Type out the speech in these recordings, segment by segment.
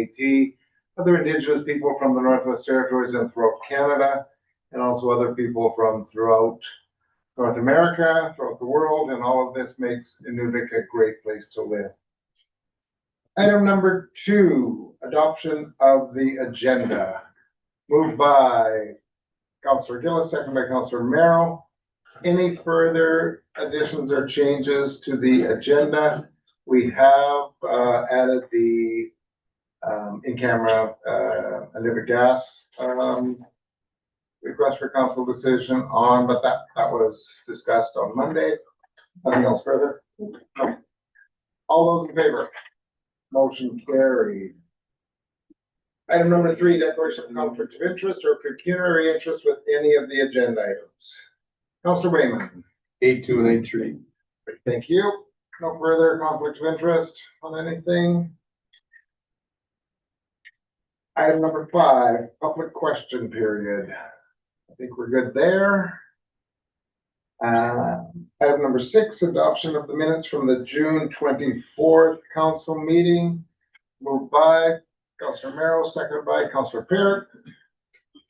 Métis, other Indigenous people from the Northwest Territories and throughout Canada, and also other people from throughout North America, throughout the world, and all of this makes Inuvik a great place to live. Item number 2, adoption of the agenda. Moved by Councillor Gillis, second by Councillor Merrill. Any further additions or changes to the agenda? We have added the in-camera Inuvik gas request for council decision on, but that was discussed on Monday. Nothing else further? No. All those in favor? Motion carried. Item number 3, declaration of conflict of interest or pecuniary interest with any of the agenda items. Councillor Wayman. 8.2 and 8.3. Thank you. No further conflict of interest on anything. Item number 5, public question period. I think we're good there. Item number 6, adoption of the minutes from the June 24th council meeting. Moved by Councillor Merrill, seconded by Councillor Parrott.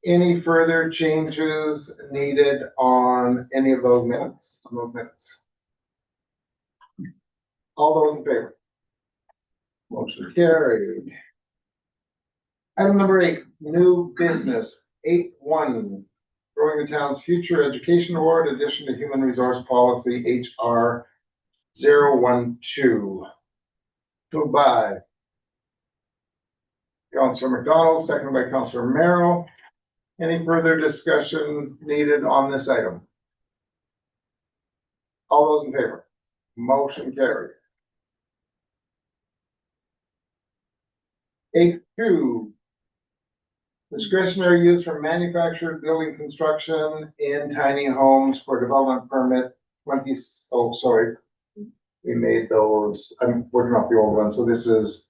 Any further changes needed on any of those minutes? All those in favor? Motion carried. Item number 8, new business. 8.1, growing the town's future education award, addition to human resource policy HR 012. Moved by Councillor McDonald, seconded by Councillor Merrill. Any further discussion needed on this item? All those in favor? Motion carried. 8.2, discretionary use for manufactured building construction in tiny homes for development permit 20. Oh, sorry. We made those. I'm working off the old one. So this is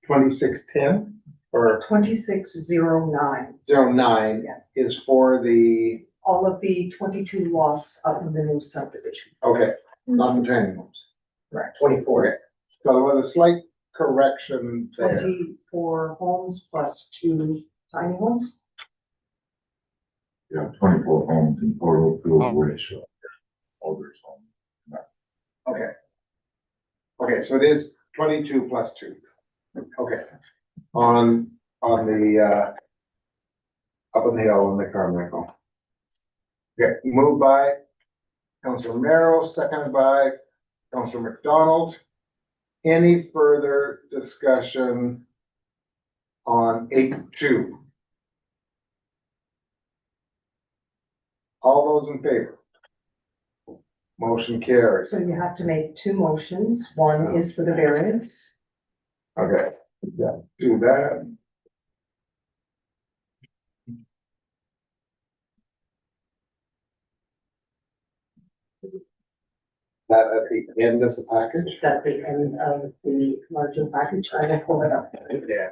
2610 or 2609. 09 Yeah. is for the, All of the 22 lots out of the new subdivision. okay, not the tiny homes. Correct. 24. Okay. So there was a slight correction there. 24 homes plus 2 tiny homes. Yeah, 24 homes in total, Alder's home. Okay. Okay, so it is 22 plus 2. Okay. On the up on the hill in the Carmichael. Okay, moved by Councillor Merrill, seconded by Councillor McDonald. Any further discussion on 8.2? All those in favor? Motion carries. So you have to make 2 motions. One is for the variance. Okay, yeah, do that. That at the end of the package? At the end of the larger package. I will pull it up. Yeah.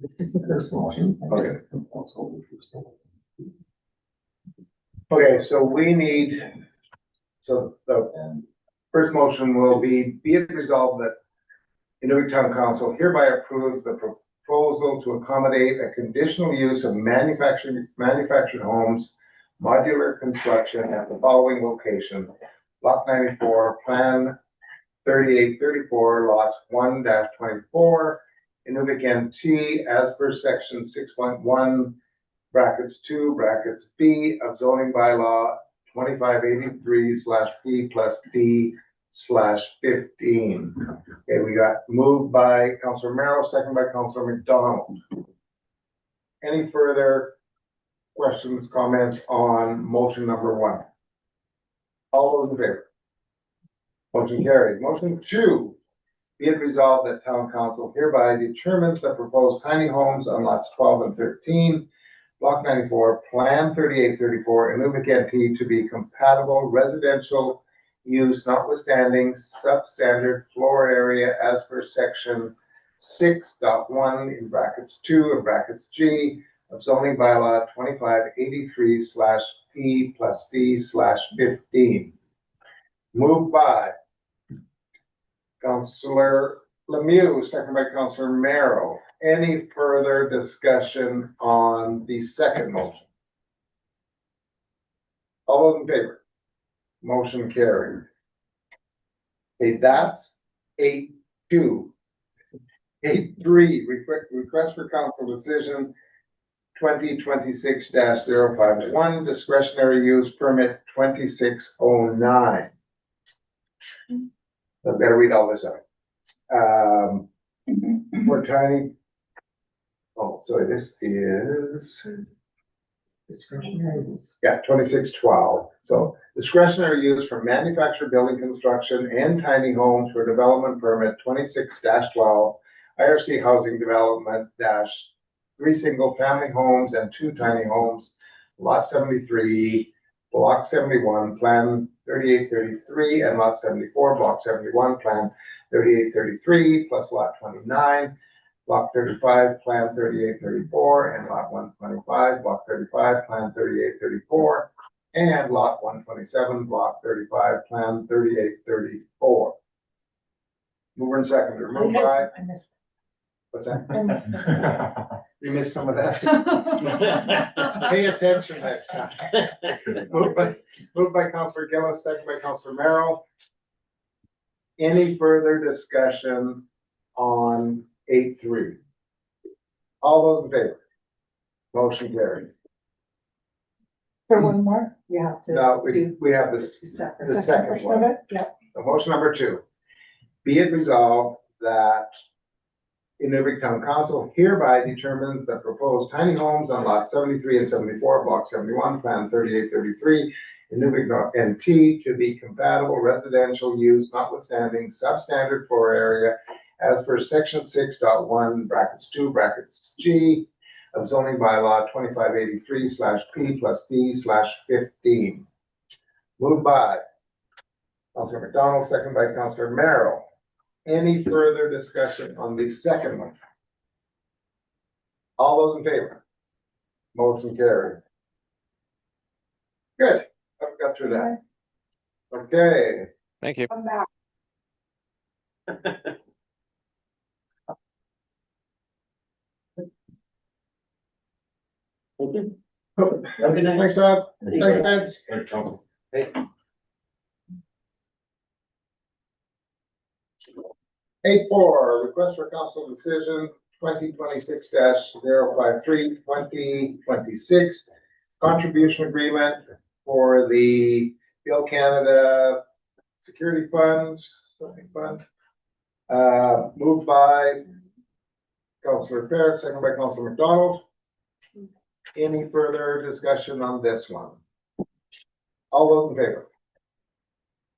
This is the first motion. Okay. Okay, so we need, so the first motion will be it resolved that Inuvik Town Council hereby approves the proposal to accommodate a conditional use of manufactured homes, modular construction at the following location: Block 94, Plan 3834, lots 1-24, Inuvik NT, as per section 6.1, brackets 2, brackets B of zoning bylaw 2583/P+D/15. Okay, we got moved by Councillor Merrill, second by Councillor McDonald. Any further questions, comments on motion number 1? All those in favor? Motion carried. Motion 2, be it resolved that Town Council hereby determines the proposed tiny homes on lots 12 and 13, Block 94, Plan 3834, Inuvik NT to be compatible residential use notwithstanding substandard floor area as per section 6.1 in brackets 2 and brackets G of zoning bylaw 2583/P+D/15. Moved by Councillor Lemieux, second by Councillor Merrill. Any further discussion on the second motion? All those in favor? Motion carried. Okay, that's 8.2. 8.3, request for council decision 2026-051, discretionary use permit 2609. I better read all this out. We're tiny. Oh, sorry, this is. Discretionary use. Yeah, 2612. So discretionary use for manufactured building construction and tiny homes for development permit 26-12, IRC housing development dash 3 single family homes and 2 tiny homes, lot 73, block 71, plan 3833, and lot 74, block 71, plan 3833, plus lot 29, block 35, plan 3834, and lot 125, block 35, plan 3834, and lot 127, block 35, plan 3834. Mover and seconder, moved by, I missed. what's that? I missed it. You missed some of that. Pay attention next time. Moved by Councillor Gillis, second by Councillor Merrill. Any further discussion on 8.3? All those in favor? Motion carried. For one more, you have to. Now, do we have this, two separate. the second portion one. of it. Yeah. motion number 2. Be it resolved that Inuvik Town Council hereby determines that proposed tiny homes on lots 73 and 74, block 71, plan 3833, Inuvik NT to be compatible residential use notwithstanding substandard floor area as per section 6.1 brackets 2 brackets G of zoning bylaw 2583/P+D/15. Moved by Councillor McDonald, second by Councillor Merrill. Any further discussion on the second one? All those in favor? Motion carried. Good, I've got through that. Okay, Thank you. Come back. Thank you. Have a good night. thanks, Todd. Thanks, Vince. Thanks, Council. 8.4, request for council decision 2026-053, 2026 contribution agreement for the Bill Canada Security Fund, something fund. Moved by Councillor Fair, second by Councillor McDonald. Any further discussion on this one? All those in favor?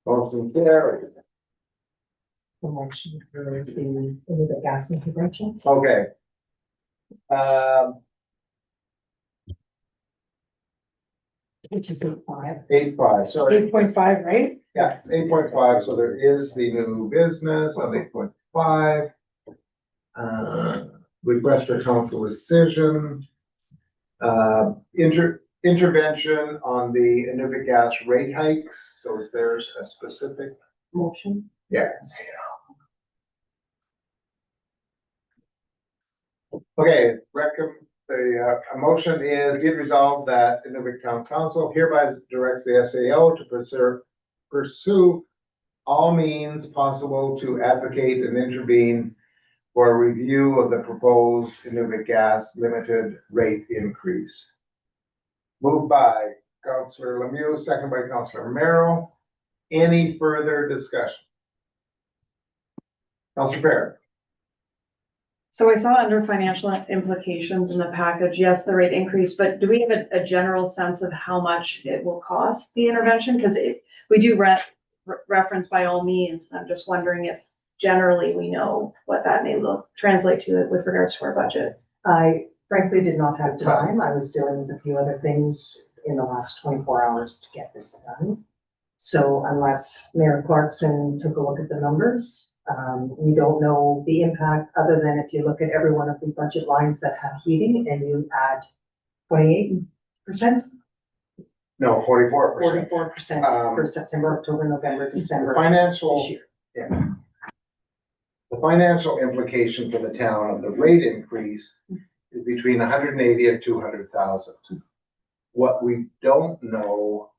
Motion carried. The motion for the gas intervention. Okay. Which is 8.5. 8.5, sorry. 8.5, right? Yes, 8.5, so there is the new business on 8.5. Request for council decision. Intervention on the Inuvik gas rate hikes, so is there a specific? Motion. Yes. Okay, a motion is, be it resolved that Inuvik Town Council hereby directs the SAO to pursue all means possible to advocate and intervene for a review of the proposed Inuvik gas limited rate increase. Moved by Councillor Lemieux, second by Councillor Merrill. Any further discussion? Councillor Fair. So I saw under financial implications in the package, yes, the rate increase, but do we have a general sense of how much it will cost the intervention? Because we do reference by all means. I'm just wondering if generally we know what that may translate to with regards to our budget. I frankly did not have time. I was dealing with a few other things in the last 24 hours to get this done. So unless Mayor Clarkson took a look at the numbers, We don't know the impact, other than if you look at every one of the budget lines that have heating and you add 28%, No, 44%. 44% for September, October, November, The December financial, this year. the financial implication for the town of the rate increase is between 180 and 200,000. What we don't know,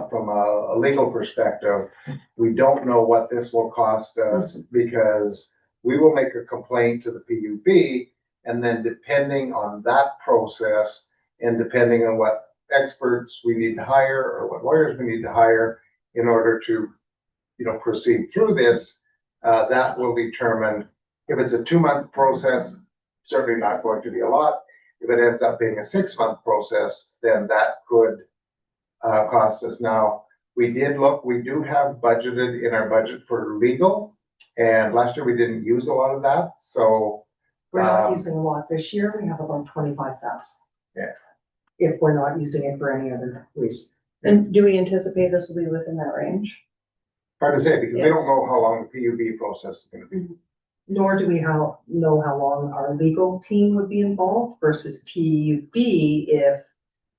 from a legal perspective, we don't know what this will cost us because we will make a complaint to the PUB, and then depending on that process and depending on what experts we need to hire or what lawyers we need to hire in order to, proceed through this, that will determine if it's a 2-month process, certainly not going to be a lot. If it ends up being a 6-month process, then that could cost us. Now, we do have budgeted in our budget for legal, and last year we didn't use a lot of that, so. We're not using a lot this year. We have about 25,000. Yeah. If we're not using it for any other reason. And do we anticipate this will be within that range? Hard to say, because we Yeah. don't know how long the PUB process is gonna be. Nor do we know how long our legal team would be involved versus PUB. If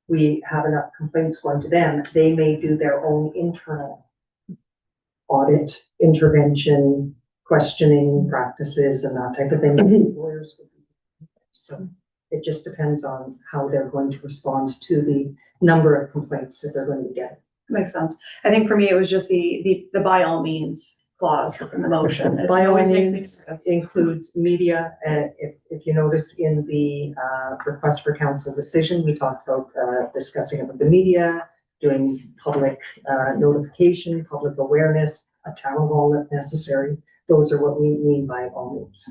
we have enough complaints going to them, they may do their own internal audit, intervention, questioning practices and that type of thing. Lawyers would be. So it just depends on how they're going to respond to the number of complaints that they're going to get. Makes sense. I think for me, it was just the by all means clause within the motion. It By all always makes me means nervous. includes media. If you notice in the request for council decision, we talked about discussing it with the media, doing public notification, public awareness, a town hall if necessary. Those are what we mean by all means.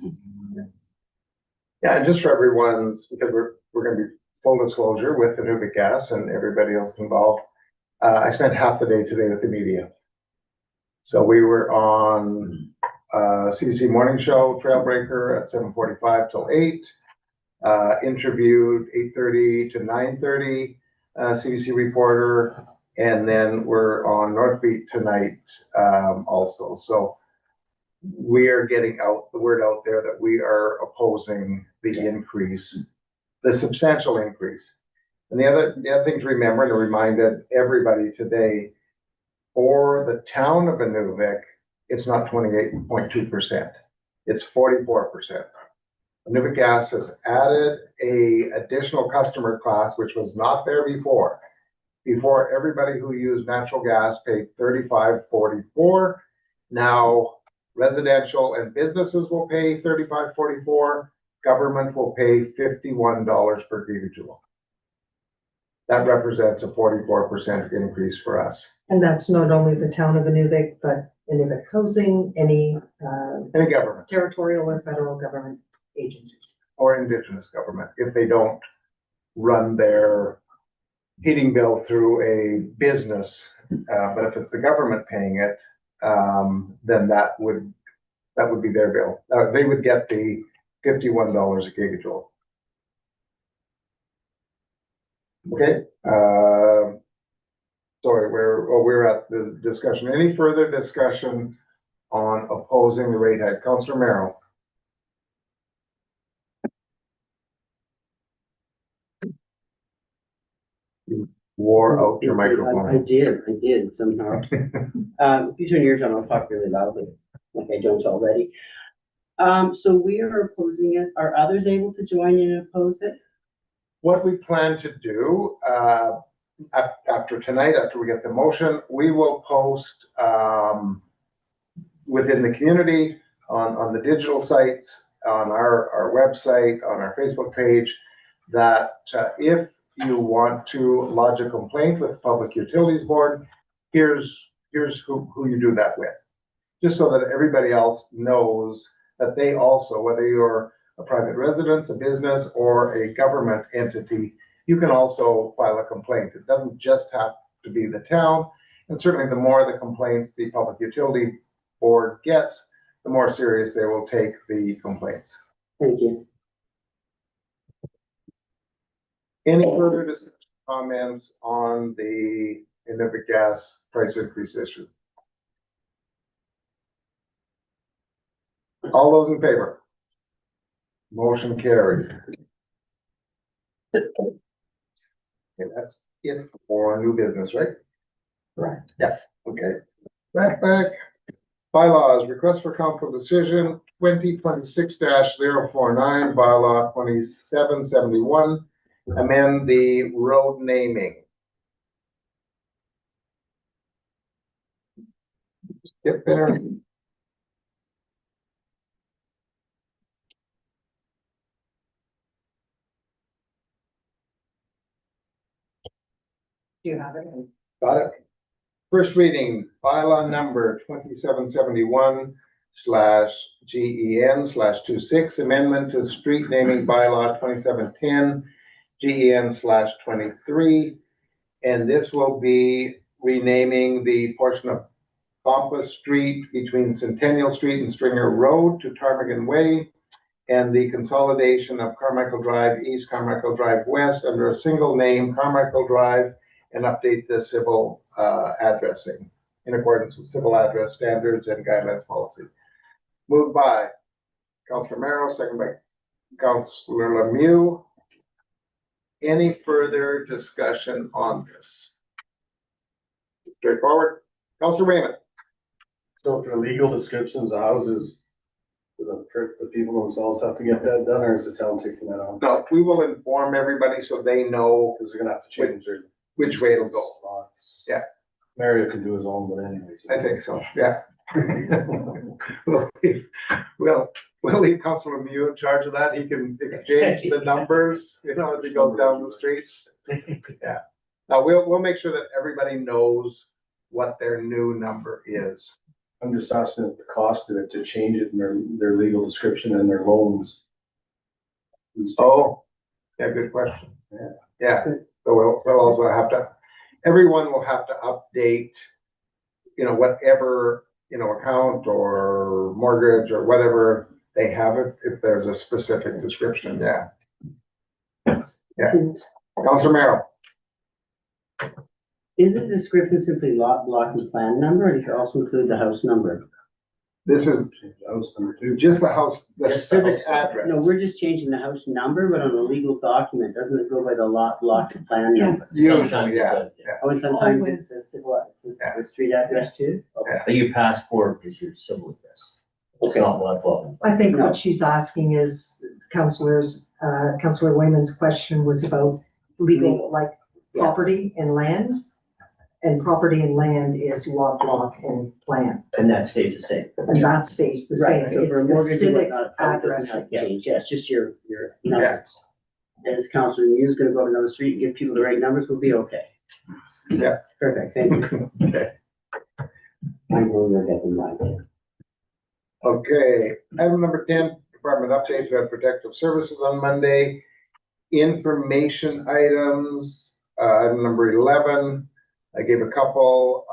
Yeah, and just for everyone's, because we're gonna be full disclosure with Inuvik Gas and everybody else involved. I spent half the day today with the media. So we were on CBC Morning Show, Trailbreaker at 7:45 till 8. Interviewed 8:30 to 9:30, CBC reporter, and then we're on North Beat tonight also. So we are getting the word out there that we are opposing the increase, the substantial increase. And the other thing to remember, and I reminded everybody today, for the town of Inuvik, it's not 28.2%, it's 44%. Inuvik Gas has added a additional customer class, which was not there before. Before, everybody who used natural gas paid $35.44. Now, residential and businesses will pay $35.44. Government will pay $51 per gigajoule. That represents a 44% increase for us. And that's not only the town of Inuvik, but Inuvik Housing, any Any government territorial or federal government agencies. or indigenous government, if they don't run their heating bill through a business, but if it's the government paying it, then that would be their bill. They would get the $51 a gigajoule. Okay, sorry, we're at the discussion. Any further discussion on opposing the rate hike? Councillor Merrill. You wore out your I microphone. did somehow. If you turn yours on, I'll talk really loudly, like I don't already. So we are opposing it. Are others able to join in and oppose it? What we plan to do, after tonight, after we get the motion, we will post, within the community, on the digital sites, on our website, on our Facebook page, that if you want to lodge a complaint with the Public Utilities Board, here's who you do that with. Just so that everybody else knows that they also, whether you're a private residence, a business, or a government entity, you can also file a complaint. It doesn't just have to be the town. And certainly the more the complaints the Public Utility Board gets, the more serious they will take the complaints. Thank you. Any further discussion, comments on the Inuvik gas price increase issue? All those in favor? Motion carried. Okay, that's it for new business, right? Correct. Yeah, okay. Back. Bylaws, request for council decision 2026-049, bylaw 2771, amend the road naming. Get there. Do you have it? Got it. First reading, bylaw number 2771/GEN/26, amendment to street naming bylaw 2710 GEN/23. And this will be renaming the portion of Compass Street between Centennial Street and Stringer Road to Ptarmigan Way, and the consolidation of Carmichael Drive East, Carmichael Drive West under a single name, Carmichael Drive, and update the civil addressing in accordance with civil address standards and guidelines policy. Moved by Councilor Merrill, second by Councilor Lemieux. Any further discussion on this? Straightforward. Councilor Raymond. So for legal descriptions of houses, the people themselves have to get that done, or is the town taking that on? No, we will inform everybody so they know Because they're gonna have to change their. which way it'll go. Lots. Yeah. Mario can do his own, but anyway. I think so, yeah. We'll leave Councilor Lemieux in charge of that. He can exchange the numbers, as he goes down the street. Yeah. Now, we'll make sure that everybody knows what their new number is. I'm just asking the cost of it to change it in their legal description and their loans. Oh, yeah, good question. Yeah, so we'll also have to, everyone will have to update, whatever, account or mortgage or whatever they have if there's a specific description, yeah. Yeah. Councilor Merrill. Is the description simply lot, block, and plan number, or does it also include the house number? This is House number 2. just the house, the Just the civic house. address. No, we're just changing the house number, but on a legal document, doesn't it go by the lot, block, and plan number? Usually, yeah. Oh, and sometimes it's a civil, Yeah. the street address too? Okay. But your passport is your civil address. It's Okay. not what, well, I think No. what she's asking is Councilor Wayman's question was about legal, like property and land. And property and land is lot, block, and plan, and that stays the same. and that stays the same. Right, so for It's a the mortgage and civic whatnot, it doesn't address. have to change, yeah, it's just your numbers. And as Councilor Mew's gonna go up another street and give people the right numbers, we'll be okay. Yeah. Perfect, thank you. Okay. I'm going to get them right. Okay, item number 10, department updates. We have protective services on Monday. Information items, item number 11. I gave a couple.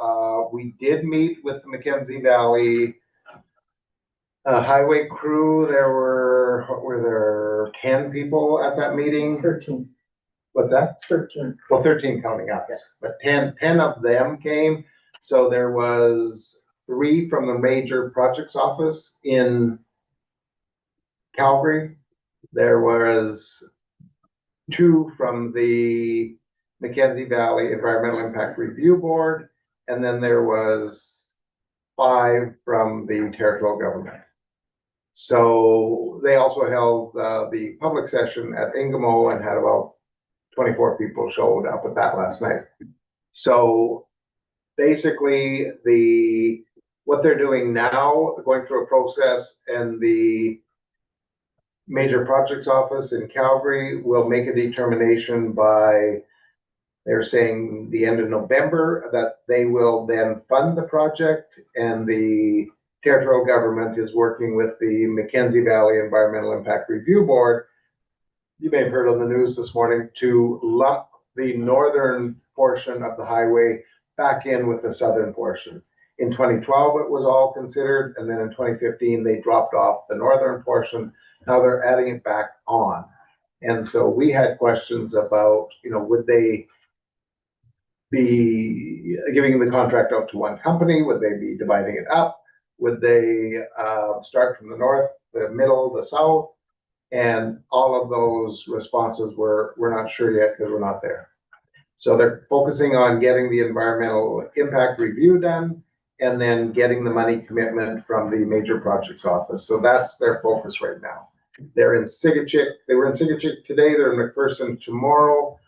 We did meet with the Mackenzie Valley highway crew. Were there 10 people at that meeting? 13. What's that? 13. Well, 13 counting us, Yes. but 10 of them came. So there was 3 from the major projects office in Calgary. There was 2 from the Mackenzie Valley Environmental Impact Review Board, and then there was 5 from the territorial government. So they also held the public session at Ingamo and had about 24 people showed up at that last night. So basically what they're doing now, going through a process, and the major projects office in Calgary will make a determination by, they're saying, the end of November, that they will then fund the project, and the territorial government is working with the Mackenzie Valley Environmental Impact Review Board. You may have heard on the news this morning, to lump the northern portion of the highway back in with the southern portion. In 2012, it was all considered, and then in 2015, they dropped off the northern portion. Now they're adding it back on. And so we had questions about, would they be giving the contract out to one company? Would they be dividing it up? Would they, start from the north, the middle, the south? And all of those responses were, we're not sure yet because we're not there. So they're focusing on getting the environmental impact review done and then getting the money commitment from the major projects office. So that's their focus right now. They're in Sigachik. They were in Sigachik today. They're in McPherson tomorrow.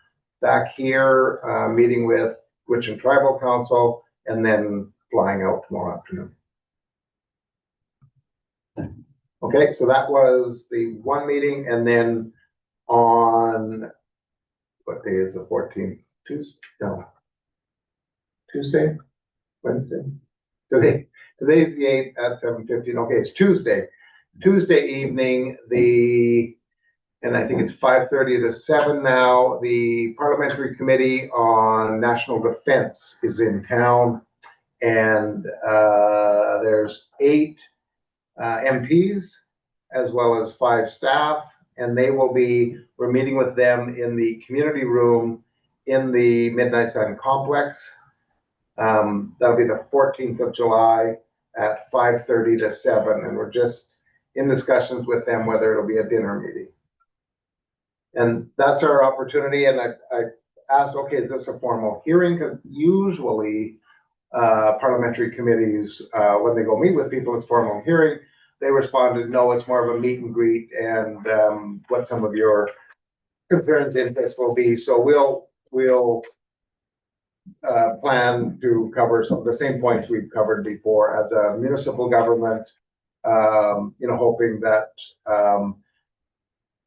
Back here, meeting with Gwich'in Tribal Council and then flying out tomorrow afternoon. Okay, so that was the one meeting, and then on, what day is the 14th? Tuesday? No. Tuesday? Wednesday? Today's the 8th at 7:15. Okay, it's Tuesday. Tuesday evening, and I think it's 5:30 to 7 now, the Parliamentary Committee on National Defense is in town. And there's 8 MPs as well as 5 staff, and we're meeting with them in the community room in the Midnight Sun Complex. That'll be the 14th of July at 5:30 to 7, and we're just in discussions with them whether it'll be a dinner meeting. And that's our opportunity, and I asked, okay, is this a formal hearing? Because usually parliamentary committees, when they go meet with people, it's formal hearing. They responded, no, it's more of a meet and greet and what some of your concerns in this will be. So we'll plan to cover some of the same points we've covered before as a municipal government, hoping that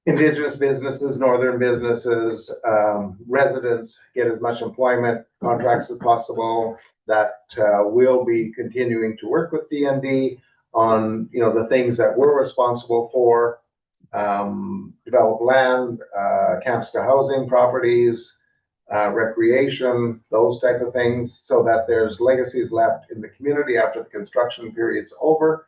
Indigenous businesses, northern businesses, residents get as much employment contracts as possible, that we'll be continuing to work with DND on, the things that we're responsible for, develop land, camps to housing properties, recreation, those type of things, so that there's legacies left in the community after the construction period's over.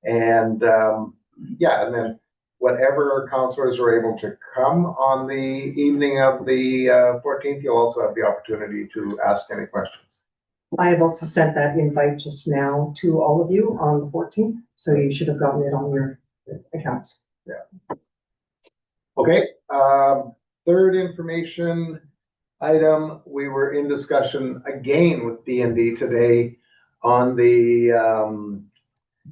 And and then whatever councilors are able to come on the evening of the 14th, you'll also have the opportunity to ask any questions. I have also sent that invite just now to all of you on the 14th, so you should have gotten it on your accounts. Yeah. Okay, third information item, we were in discussion again with DND today on the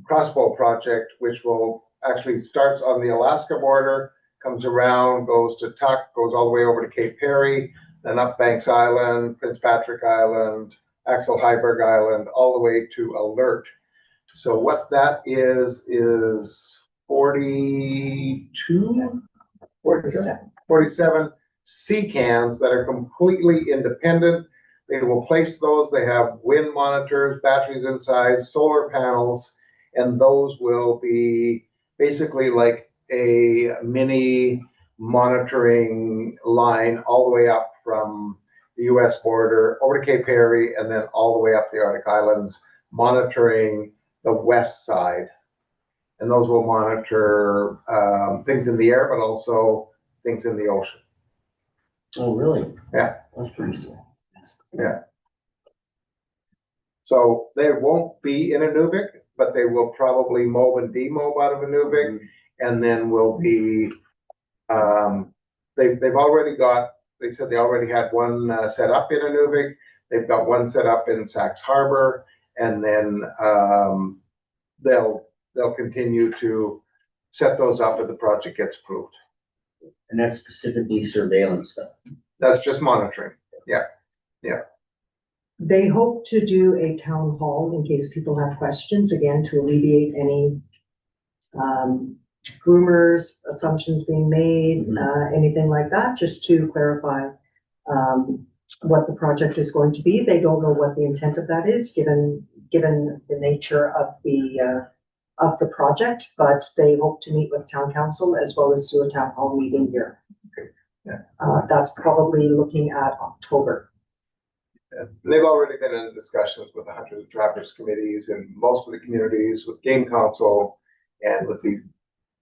crossbow project, which will actually starts on the Alaska border, comes around, goes to Tuck, goes all the way over to Cape Perry, then up Banks Island, Prince Patrick Island, Axel Heiberg Island, all the way to Alert. So what that is 47 sea cans that are completely independent. They will place those, they have wind monitors, batteries inside, solar panels, and those will be basically like a mini monitoring line all the way up from the US border over to Cape Perry and then all the way up the Arctic Islands, monitoring the west side. And those will monitor things in the air, but also things in the ocean. Oh, really? Yeah. That's pretty cool. Yeah. So they won't be in Inuvik, but they will probably mob and demob out of Inuvik, and then will be, they've already got, they said they already had one set up in Inuvik. They've got one set up in Sachs Harbor, and then they'll continue to set those up if the project gets approved. And that's specifically surveillance stuff. That's just monitoring. Yeah. Yeah. They hope to do a town hall in case people have questions, again, to alleviate any rumors, assumptions being made, anything like that, just to clarify what the project is going to be. They don't know what the intent of that is, given the nature of the project, but they hope to meet with town council as well as do a town hall meeting here. Yeah. That's probably looking at October. They've already been in discussions with the Hunters and Trappers committees and most of the communities, with Game Council, and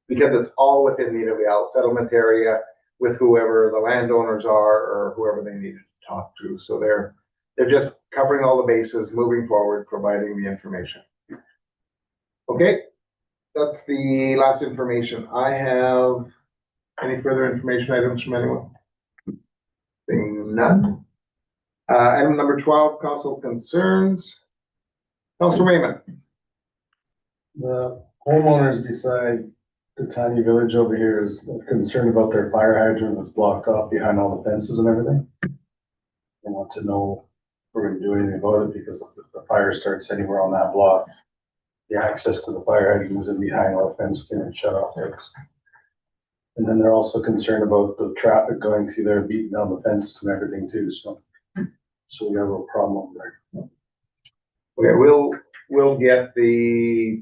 because it's all within the Inuvik settlement area, with whoever the landowners are or whoever they need to talk to. So they're just covering all the bases, moving forward, providing the information. Okay, that's the last information. I have any further information items from anyone? Being none. Item number 12, council concerns. Councilor Raymond. The homeowners beside the tiny village over here is concerned about their fire hydrant that's blocked off behind all the fences and everything. They want to know if we're gonna do anything about it, because if the fire starts anywhere on that block, the access to the fire hydrant is in behind our fenced in and shut off things. And then they're also concerned about the traffic going through there, beating down the fences and everything too, so we have a problem there. Okay, we'll get the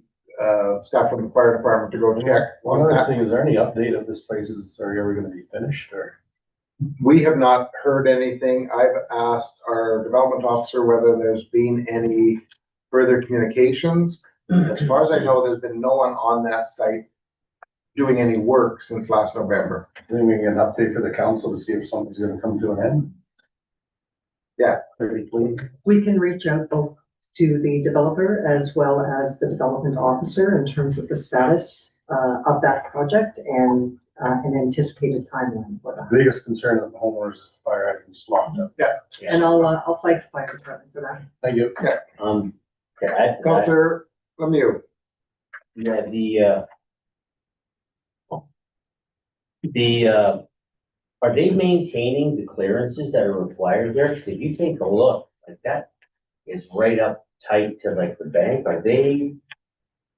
staff from the fire department to go check One on other that. thing, is there any update of this place? Are you ever gonna be finished, or? We have not heard anything. I've asked our development officer whether there's been any further communications. As far as I know, there's been no one on that site doing any work since last November. Then we get an update for the council to see if something's gonna come to an end. Yeah. Pretty clean. We can reach out both to the developer as well as the development officer in terms of the status of that project and an anticipated timeline for that. Biggest concern of the homeowners is the fire hydrants locked up. And I'll flag the fire department for that. Thank you. Okay, Councilor Lemieux. yeah, are they maintaining the clearances that are required there? If you take a look, like that is right up tight to like the bank. Are they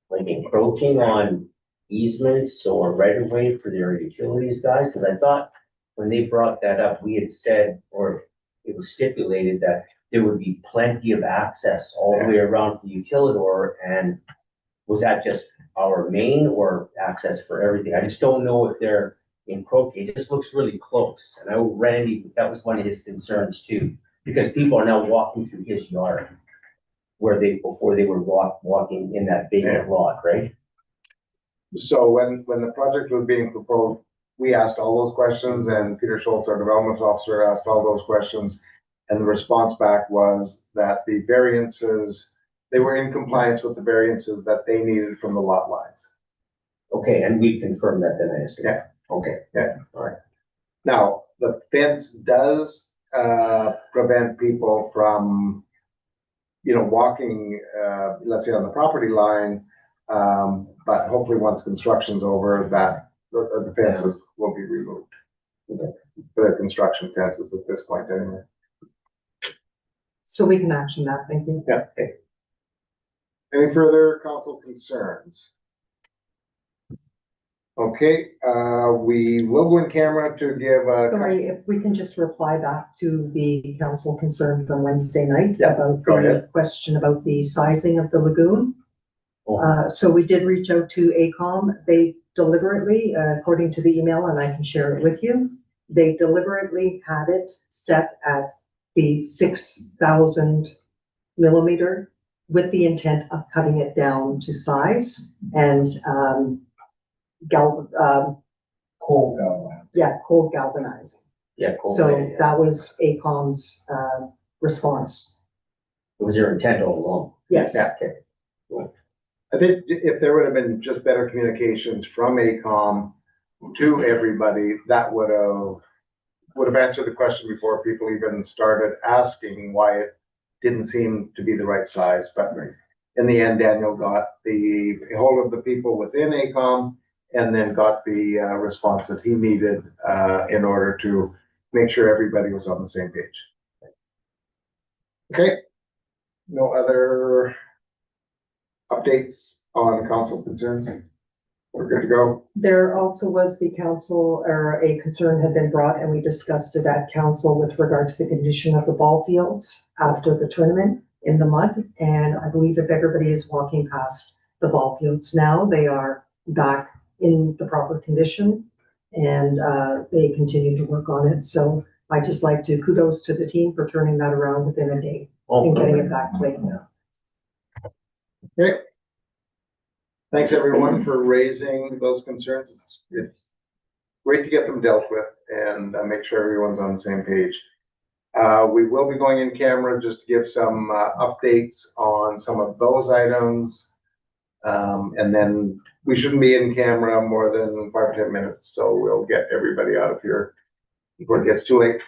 like encroaching on easements or right of way for their utilities guys? Cause I thought when they brought that up, we had said, or it was stipulated that there would be plenty of access all the way around the utilidor. And was that just our main or access for everything? I just don't know if they're encroaching. It just looks really close. And I know Randy, that was one of his concerns too, because people are now walking through his yard where before they were walking in that big lot, right? So when the project was being proposed, we asked all those questions, and Peter Schultz, our development officer, asked all those questions. And the response back was that the variances, they were in compliance with the variances that they needed from the lot lines. Okay, and we confirmed that then, I assume. Yeah. Okay. Yeah. All right. Now, the fence does prevent people from, walking, let's say on the property line. But hopefully once construction's over, that the fences will be removed. For the construction fences at this point anyway. So we can action that, thank you. Yeah. Okay. Any further council concerns? Okay, we will go in camera to give Sorry, if we can just reply back to the council concern from Wednesday night Yeah, about go the ahead. question about the sizing of the lagoon. So we did reach out to ACOM. They deliberately, according to the email, and I can share it with you, they deliberately had it set at the 6,000 millimeter with the intent of cutting it down to size and Cold galvanized. cold galvanizing. Yeah, cool. So Yeah. that was ACOM's response. It was their intent all along. Yes. Yeah. Okay. I think if there would have been just better communications from ACOM to everybody, that would have answered the question before people even started asking why it didn't seem to be the right size. But in the end, Daniel got the hold of the people within ACOM and then got the response that he needed in order to make sure everybody was on the same page. Okay. No other updates on council concerns? We're good to go. There also was the council, or a concern had been brought, and we discussed it at council with regard to the condition of the ball fields after the tournament in the mud. And I believe if everybody is walking past the ball fields now, they are back in the proper condition, and they continue to work on it. So I just like to kudos to the team for turning that around within a day and getting it back played. Okay. Thanks everyone for raising those concerns. It's great to get them dealt with and make sure everyone's on the same page. We will be going in camera just to give some updates on some of those items. And then we shouldn't be in camera more than 5 or 10 minutes, so we'll get everybody out of here before it gets too late.